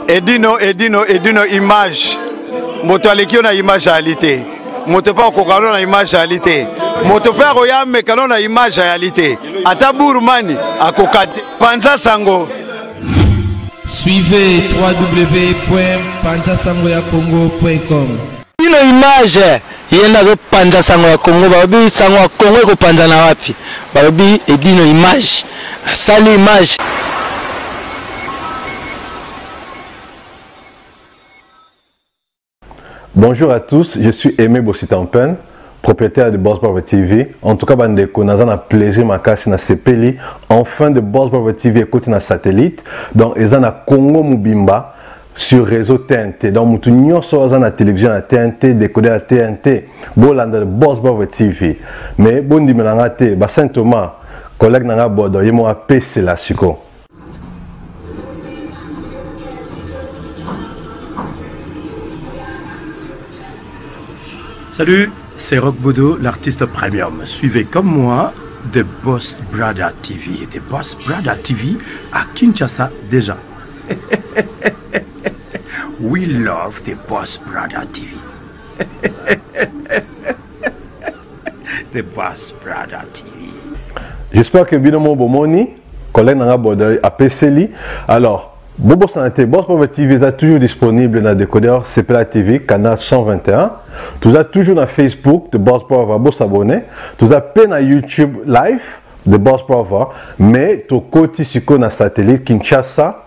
Edino image. Moto aleki na image réalité. Moto pa kokalo na image réalité. Moto pa roya mekano na image réalité. Ata burumani akokate. Panza sango. Suivez www.panzasangoyakongo.com. Ino image yenda zo Panza Sango ya Kongo babi sango ya Kongo ko panza na wapi babi edino image sali image. Bonjour à tous, je suis Aimé Bossitampen, propriétaire de Boss Brother TV. En tout cas, bandeko naza na plaisir makasi na sepeli enfin de Boss Brother TV écoute na satellite. Donc eza na Congo Mubimba sur réseau TNT. Donc mutu nyonso aza na télévision na TNT, décoder à TNT, bolanda de Boss Brother TV. Mais bondi melanga te, ba Saint Thomas, collègue nanga bodo, yemo apese la siko. Salut, c'est Rock Bodo, l'artiste premium. Suivez comme moi The Boss Brother TV. The Boss Brother TV à Kinshasa déjà. We love The Boss Brother TV. The Boss Brother TV. J'espère que Binomo Bomoni, collègue Nanga Bodo, a PCLI. Alors, Bobo Santé, Boss Brother TV est toujours disponible dans le décodeur CPLA TV, canal 121. Tout ça toujours dans Facebook de Boss Brother, vous s'abonner. Tout ça peine à YouTube live de Boss Brother, mais tout côté sur le satellite Kinshasa,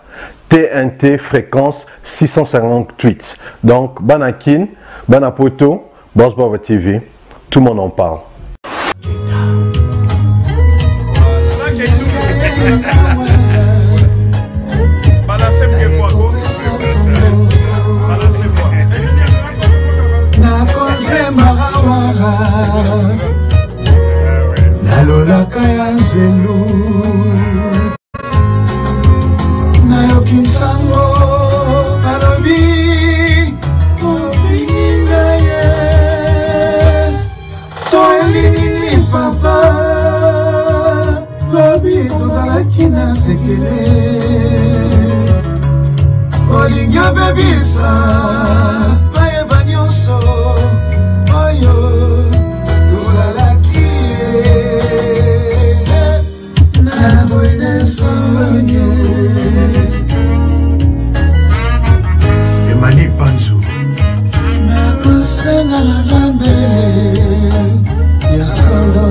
TNT fréquence 658. Donc, Banakin, Banapoto, Boss Brother TV, tout le monde en parle. Nalolaka ya nzelu nayoki nsango balobi ofinga ye toelini papa lobi tozalaki na sekele olingi bebisa bayeba nyonso oyo tozalaki na bwene sonye Emani Panzu nakosenga na Nzambe ya solo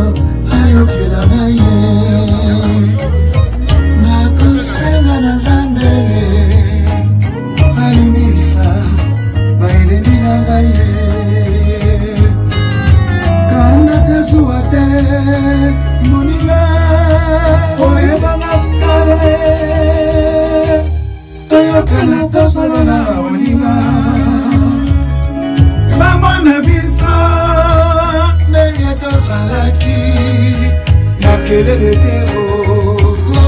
ayokelanga ye nakosenga na Nzambe alimisa baelemi na ngai ye kana tezuate moninga oyebanga kale toyokana tosolo na moninga bamona biso ndenge tozalaki makelele te oko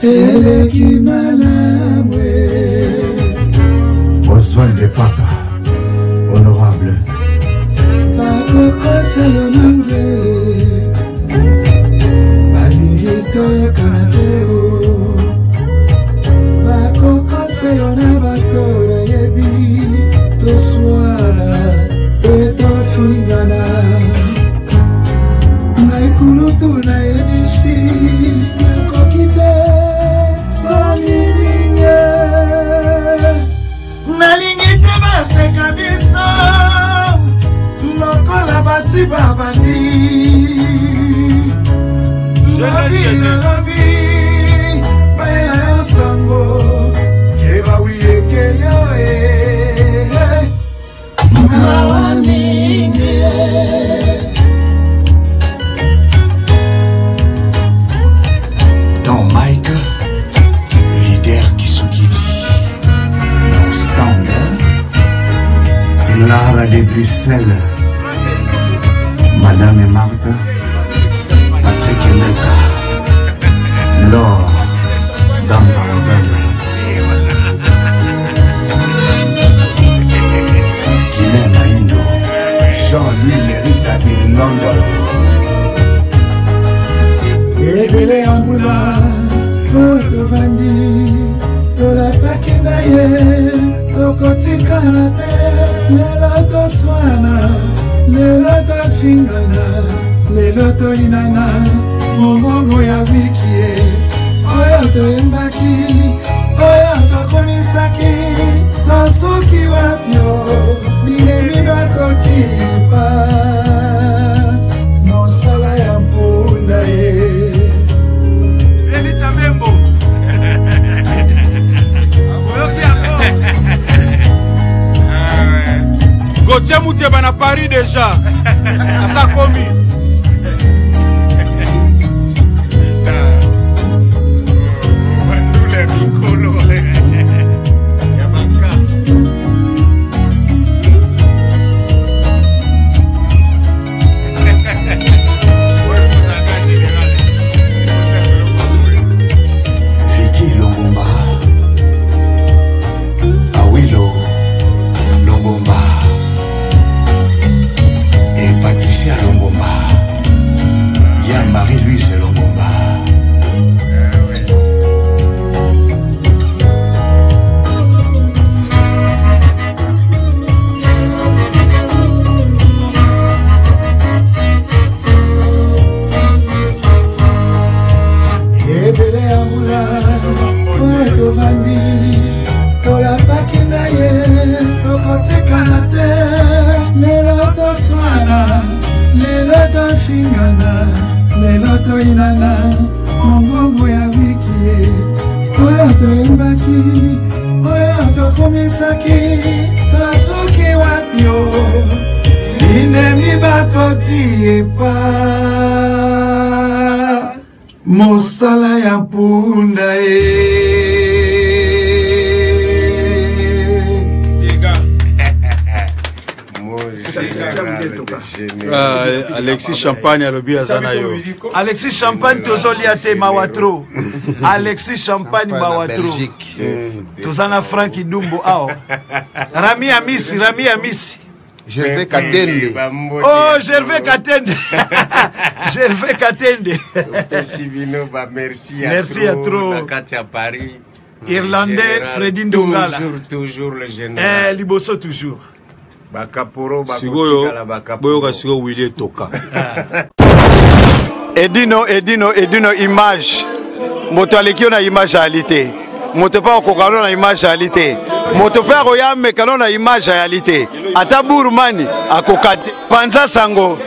eleki malamwe Oswald de Papa, honorable. Bakokose yo nange, balingi toyokana te o. Bakokose yo na bato nayebi, toswala etofingana. Ngai kulutu nayebisi, nakoki te solilinye. Nalingi te baseka biso lokola basi babandi lobi bayela yo sango ke bawiyeke yo mawaninge Don Mike, leader Kisukiti Lara de Bruxelles, Madame et Marthe, Patrick Emeka, Laure, Gamba Oganda, Kylian Aindo, Jean-Louis Merita in London. Ebele Ambula, Otovandi, Tola Pakinaye. tokotikana te lelo toswana lelo tofingana lelo toyinana mongongo ya wikie oyo toyembaki oyo tokomisaki tosuki wapyo bilemi bakotipa mosala ya mpunda ye Elita Membo Gauthier Mouteba na Paris déjà. À sa commis. Mosala ya mpunda Alexis Champagne alobi azana yo. Alexis Champagne tozolia te mawatro. Alexis Champagne mawatro. Tozana Frankie Dumbo ao. Rami Amisi. Gervais Katende. Oh, Gervais Katende. Gervais Katende. Merci à trop. Paris. Irlandais Freddy Ndongala. Toujours le général. Liboso toujours. Bakaporo, Boyoka sigo Willy Toka. Edino image. Moto alekio na image réalité. Moto pa kokano na image réalité. Moto pa royame kano na image réalité. Ata burmani akokate. Panza sango.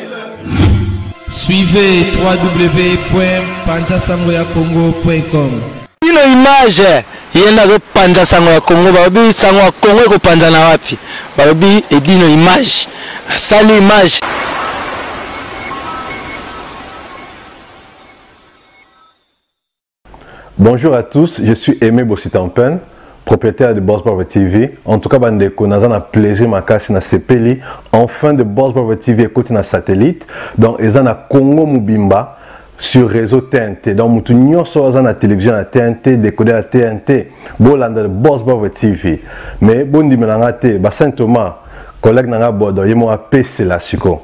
Suivez www.panzasangoyakongo.com. Ino image yenda zo panza sango ya Kongo babi sango ya Kongo ko panza na wapi babi edino image sali image. Bonjour à tous, je suis Aimé Bossitampen, propriétaire de Boss Brother TV. En tout cas, bandeko naza na plaisir makasi na sepeli enfin de Boss Brother TV écoute na satellite. Donc eza na Congo Mubimba sur réseau TNT. Donc mutu nyonso aza na télévision na TNT, décodeur à TNT, bolanda de Boss Brother TV. Mais bondi melanga te, ba Saint Thomas, collègue nanga bodo, yemo apese la siko.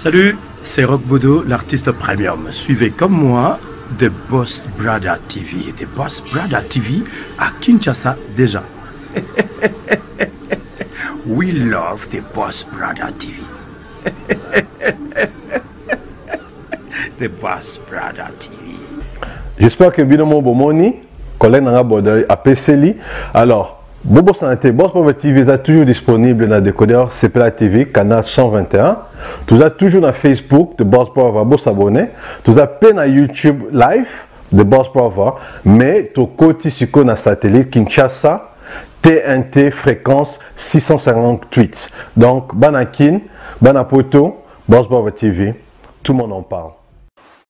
Salut, c'est Rock Bodo, l'artiste premium. Suivez comme moi The Boss Brother TV. The Boss Brother TV à Kinshasa déjà. We love The Boss Brother TV. The Boss Brother TV. J'espère que Binomo Bomoni, collègue nanga bodo apeseli. Alors, Bobo Santé, Boss Brother TV est toujours disponible dans le décodeur CPLA TV, canal 121. Tout ça toujours dans Facebook de Boss Brother, vous s'abonner. Tout ça peine à YouTube live de Boss Brother, mais tout côté sur le satellite Kinshasa, TNT fréquence 658. Donc, Banakin, Banapoto, Boss Brother TV, tout le monde en parle.